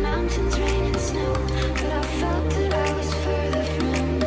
Mountains, rain and snow, but I felt that I was further from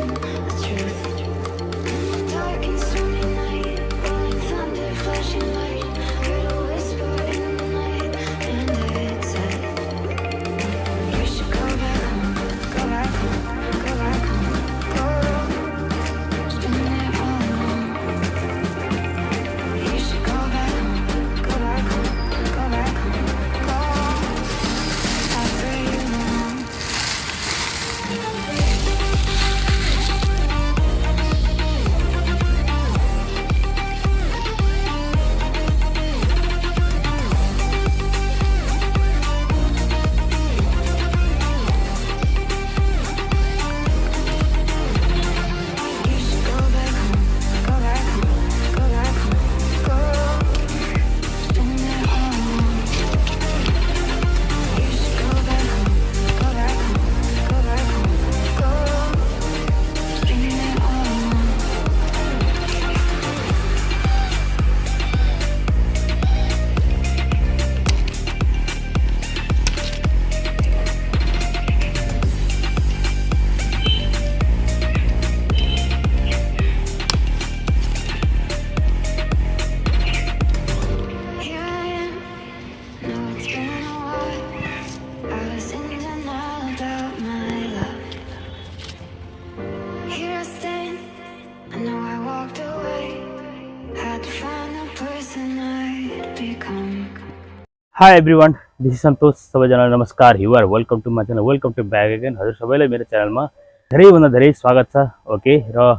Hi everyone, this is Santosh. सबैजनालाई नमस्कार. You are welcome to my channel. Welcome to back again. हजुर सबैलाई मेरो च्यानलमा धेरैभन्दा धेरै स्वागत छ. ओके र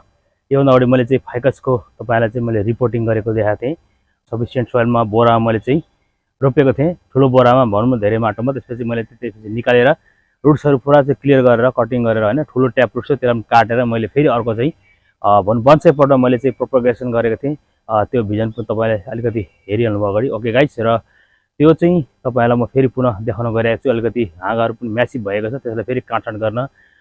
योभन्दा अगाडि मैले चाहिँ फाइकसको तपाईलाई चाहिँ मैले रिपोर्टिङ गरेको देखाएको थिएँ. सफिसिएन्ट सोइलमा बोरामा मैले चाहिँ रोपेको थिएँ. ठुलो बोरामा भनौँ न धेरै माटोमा. त्यसपछि मैले त्यसपछि निकालेर रुट्सहरु पुरा चाहिँ क्लियर गरेर कटिङ गरेर हैन ठुलो ट्याप रुट्स त्यसलाई काटेर मैले फेरि अर्को चाहिँ बोन्साई पटमा मैले चाहिँ प्रोपगेसन गरेको थिएँ. त्यो भिजन पनि तपाईले अलिकति हेरिहाल्नु भयो अगाडि. ओके गाइस र त्यो चाहिँ तपाईलाई म फेरि पुनः देखाउन गइरहेको छु. अलिकति हाँगाहरु पनि म्यासिभ भएको छ. त्यसलाई फेरि काटछाट गर्न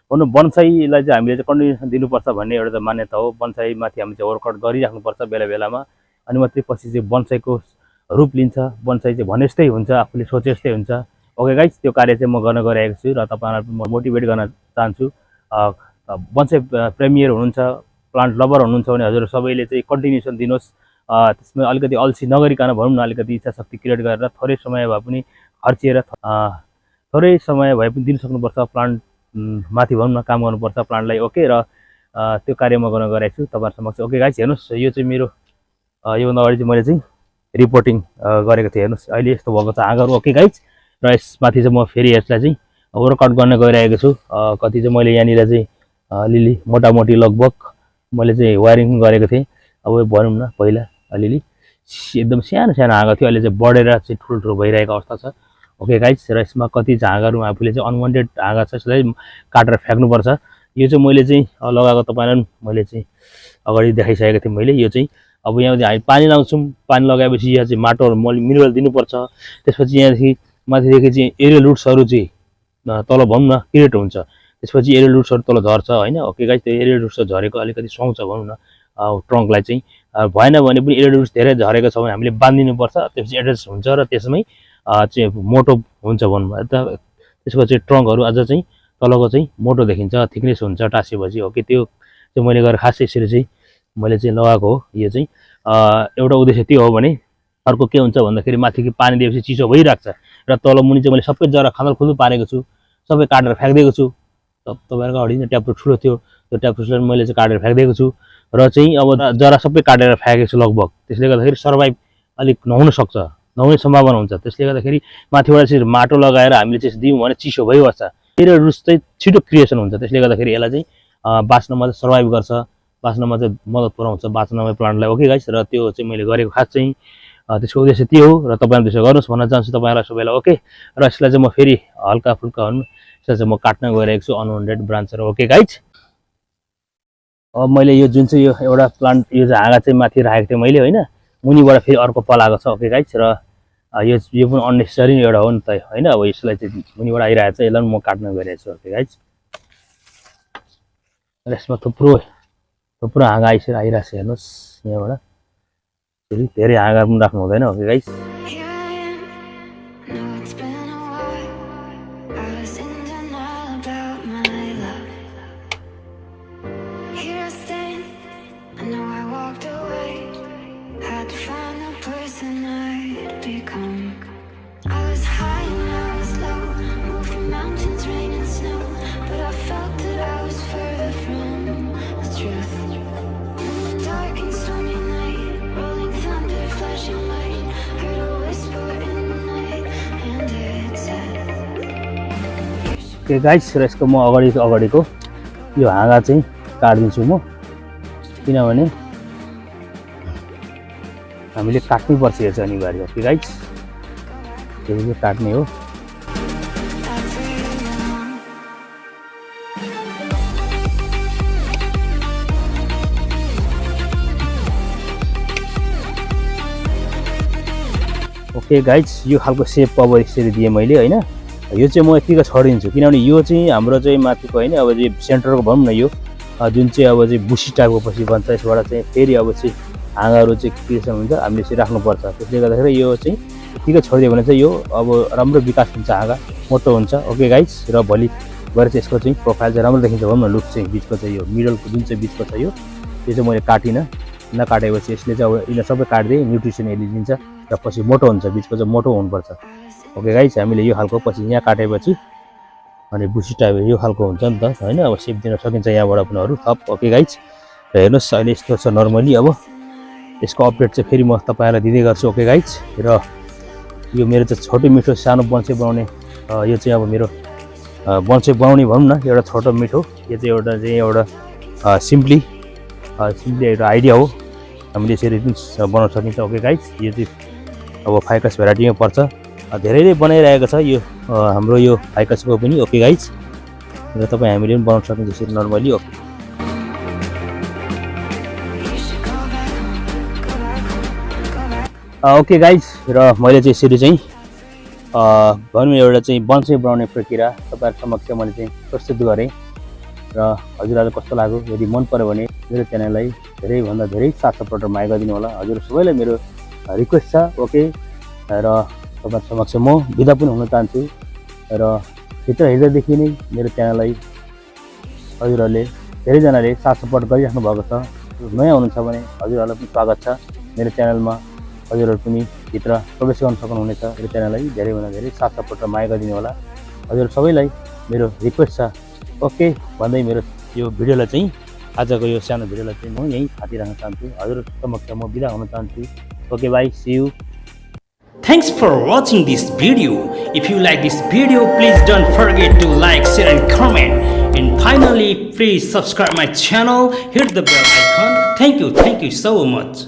भन्नु बोन्साईलाई चाहिँ हामीले चाहिँ कन्टिन्युसन दिनुपर्छ भन्ने एउटा चाहिँ मान्यता हो. बोन्साई माथि हामीले चाहिँ वर्कआउट गरिराख्नुपर्छ बेला बेलामा. अनि मात्रै पछि चाहिँ बोन्साईको रूप लिन्छ. बोन्साई चाहिँ भने जस्तै हुन्छ, आफूले सोचे जस्तै हुन्छ. ओके गाइस, त्यो कार्य चाहिँ म गर्न गइरहेको छु र तपाईहरुलाई म मोटिभेट गर्न चाहन्छु. बोन्साई प्रेमियर हुनुहुन्छ, प्लान्ट लभर हुनुहुन्छ भने हजुर सबैले चाहिँ कन्टिन्युसन दिनुहोस्. त्यसमा अलिकति अल्छी नगरिकन भनौँ न अलिकति इच्छा शक्ति क्रिएट गरेर थोरै समय भए पनि खर्चिएर थोरै समय भए पनि दिन सक्नुपर्छ. प्लान्ट माथि भनौँ न काम गर्नुपर्छ प्लान्टलाई. ओके र त्यो कार्य म गर्न गइरहेको छु तपाईहरु समक्ष. ओके गाइस, हेर्नुस् यो चाहिँ मेरो योभन्दा अगाडि चाहिँ मैले चाहिँ रिपोर्टिङ गरेको थिएँ. हेर्नुस् अहिले यस्तो भएको छ हाँगाहरु. ओके गाइस, र यसमाथि चाहिँ म फेरि यसलाई चाहिँ वर्कआउट गर्न गइरहेको छु. कति चाहिँ मैले यहाँनिर चाहिँ अलिअलि मोटामोटी लगभग मैले चाहिँ वायरिङ गरेको थिएँ. अब भनौँ न पहिला अलिअलि एकदम सानो सानो हाँगा थियो, अहिले चाहिँ बढेर चाहिँ ठुलो भइरहेको अवस्था छ. ओके गाइस, र यसमा कति हाँगाहरु आफूले चाहिँ अनवान्टेड हाँगा छ, यसलाई काटेर फ्याक्नुपर्छ. यो चाहिँ मैले चाहिँ लगाएको तपाईलाई मैले चाहिँ अगाडि देखाइसकेको थिएँ मैले. यो चाहिँ अब यहाँ चाहिँ हामी पानी लाउँछौँ. पानी लगाएपछि यहाँ चाहिँ माटो मिनरल दिनुपर्छ. त्यसपछि यहाँदेखि माथिदेखि चाहिँ एरियल रुट्सहरु चाहिँ तल भनौँ न क्रिएट हुन्छ. त्यसपछि एरियल रुट्सहरु तल झर्छ हैन. ओके गाइस, त्यो एरियल रुट्स झरेको अलिकति सुहाउँछ भनौँ न ट्रङ्कलाई चाहिँ. भएन भने पनि एरियल रुट्स धेरै झरेको छ भने हामीले बाँधिनुपर्छ. त्यसपछि एड्जस्ट हुन्छ र त्यसमै चाहिँ मोटो हुन्छ भनौँ. त्यसको चाहिँ ट्रङ्कहरु अझ चाहिँ तलको चाहिँ मोटो देखिन्छ, थिकनेस हुन्छ टाँसेपछि. ओके, त्यो चाहिँ मैले गरेर खास यसरी चाहिँ मैले चाहिँ लगाएको हो. यो चाहिँ एउटा उद्देश्य त्यो हो भने अर्को के हुन्छ भन्दाखेरि माथिको पानी दिएपछि चिसो भइराख्छ र तल मुनि चाहिँ मैले सबै जरा खाँदल खुल्दु पारेको छु, सबै काटेर फ्याक्दिएको छु. तपाईहरुको अगाडि ट्याप ठुलो थियो, त्यो ट्याप रुट्सलाई मैले चाहिँ काटेर फ्याक्दिएको छु र चाहिँ अब जरा सबै काटेर फ्याकेको छु लगभग. त्यसले गर्दाखेरि सर्भाइभ अलिक नहुन सक्छ, नहुने सम्भावना हुन्छ. त्यसले गर्दाखेरि माथिबाट चाहिँ माटो लगाएर हामीले चाहिँ दियौँ भने चिसो भइबस्छ. एरियल रुट्स चाहिँ छिटो क्रिएसन हुन्छ. त्यसले गर्दाखेरि यसलाई चाहिँ बाँच्नमा चाहिँ सर्भाइभ गर्छ, बाँच्नमा चाहिँ मद्दत पुर्याउँछ बाँच्नमा प्लान्टलाई. ओके गाइस, र त्यो चाहिँ मैले गरेको खास चाहिँ त्यसको उद्देश्य त्यो हो र तपाईहरुले त्यसो गर्नुस् भन्न चाहन्छु तपाईहरुलाई सबैलाई. ओके, र यसलाई चाहिँ म फेरि हल्का फुल्का यसलाई चाहिँ म काट्न गइरहेको छु अनवान्टेड ब्रान्चहरु. ओके गाइस, अब मैले यो जुन चाहिँ यो एउटा प्लान्ट यो चाहिँ हाँगा चाहिँ माथि राखेको थिएँ मैले हैन, मुनिबाट फेरि अर्को पलाएको छ. ओके गाइस, र यो पनि अननेसेसरी एउटा हो नि त हैन. अब यसलाई चाहिँ मुनिबाट आइरहेको छ, यसलाई म काट्न गइरहेको छु. ओके गाइस, र यसमा थुप्रो हाँगा आइरहेको छ. हेर्नुस् यहाँबाट फेरि धेरै हाँगा पनि राख्नु हुँदैन. ओके गाइस, ओके गाइस, र यसको म अगाडिको यो हाँगा चाहिँ काट्दिन्छु म, किनभने हामीले काट्नै पर्छ. यो चाहिँ अनिवार्य. ओके गाइस, यो काट्ने हो. ओके गाइस, यो खालको सेप अब यसरी दिएँ मैले हैन. यो चाहिँ म यतिको छोडिदिन्छु किनभने यो चाहिँ हाम्रो चाहिँ माथिको हैन अब चाहिँ सेन्टरको भनौँ न यो जुन चाहिँ अब चाहिँ बुसी टाइपको पछि बन्छ. यसबाट चाहिँ फेरि अब चाहिँ हाँगाहरु चाहिँ क्रिएसन हुन्छ, हामीले चाहिँ राख्नुपर्छ. त्यसले गर्दाखेरि यो चाहिँ यतिको छोडिदियो भने चाहिँ यो अब राम्रो विकास हुन्छ, हाँगा मोटो हुन्छ. ओके गाइस, र भोलि गएर चाहिँ यसको चाहिँ प्रोफाइल चाहिँ राम्रो देखिन्छ भनौँ न. लुक चाहिँ बिचको चाहिँ यो मिडलको जुन चाहिँ बिचको छ यो चाहिँ मैले काटिनँ. नकाटेपछि यसले चाहिँ अब यसलाई सबै काट्दिए न्युट्रिसन यसले दिन्छ र पछि मोटो हुन्छ. बिचको चाहिँ मोटो हुनुपर्छ. ओके गाइस, हामीले यो खालको पछि यहाँ काटेपछि अनि बुसी टाइप यो खालको हुन्छ नि त हैन. अब सेप दिन सकिन्छ यहाँबाट पनि अरु थप. ओके गाइस, र हेर्नुस् अहिले यस्तो छ नर्मली. अब यसको अपडेट चाहिँ फेरि म तपाईहरुलाई दिँदै गर्छु. ओके गाइस, र यो मेरो चाहिँ छोटो मिठो सानो बोन्साई बनाउने यो चाहिँ अब मेरो बोन्साई बनाउने भनौँ न एउटा छोटो मिठो यो चाहिँ एउटा सिम्पली एउटा आइडिया हो हामीले यसरी पनि बनाउन सकिन्छ। ओके गाइज यो चाहिँ अब फाइकस भेराइटीमा पर्छ धेरैले बनाइरहेको छ यो हाम्रो यो फाइकसको पनि। ओके गाइज र तपाईँ हामीले पनि बनाउन सकिन्छ यसरी नर्मली। ओके गाइज र मैले चाहिँ यसरी चाहिँ भनौँ एउटा चाहिँ बोन्साई बनाउने प्रक्रिया तपाईँहरू समक्ष मैले चाहिँ प्रस्तुत गरेँ र हजुरहरूलाई कस्तो लाग्यो। यदि मन पर्यो भने मेरो च्यानललाई धेरैभन्दा धेरै साथ सपोर्ट माया गरिदिनु होला। हजुर सबैलाई मेरो रिक्वेस्ट छ। ओके र तपाईँहरू समक्ष म बिदा पनि हुन चाहन्छु र भित्र हिजोदेखि नै मेरो च्यानललाई हजुरहरूले धेरैजनाले साथ सपोर्ट गरिराख्नु भएको छ। नयाँ हुनुहुन्छ भने हजुरहरूलाई पनि स्वागत छ मेरो च्यानलमा। हजुरहरू पनि भित्र प्रवेश गर्न सक्नुहुनेछ मेरो च्यानललाई धेरैभन्दा धेरै साथ सपोर्ट र माया गरिदिनु होला। हजुर सबैलाई मेरो रिक्वेस्ट छ। ओके भन्दै मेरो यो भिडियोलाई चाहिँ आजको यो सानो भिडियोलाई चाहिँ म यहीँ थातिराख्न चाहन्छु। हजुर समक्ष म बिदा हुन चाहन्छु। Okay bye, see you. Thanks for watching this video. If you like this video, please don't forget to like, share and comment. And finally, please subscribe my channel, hit the bell icon. Thank you so much.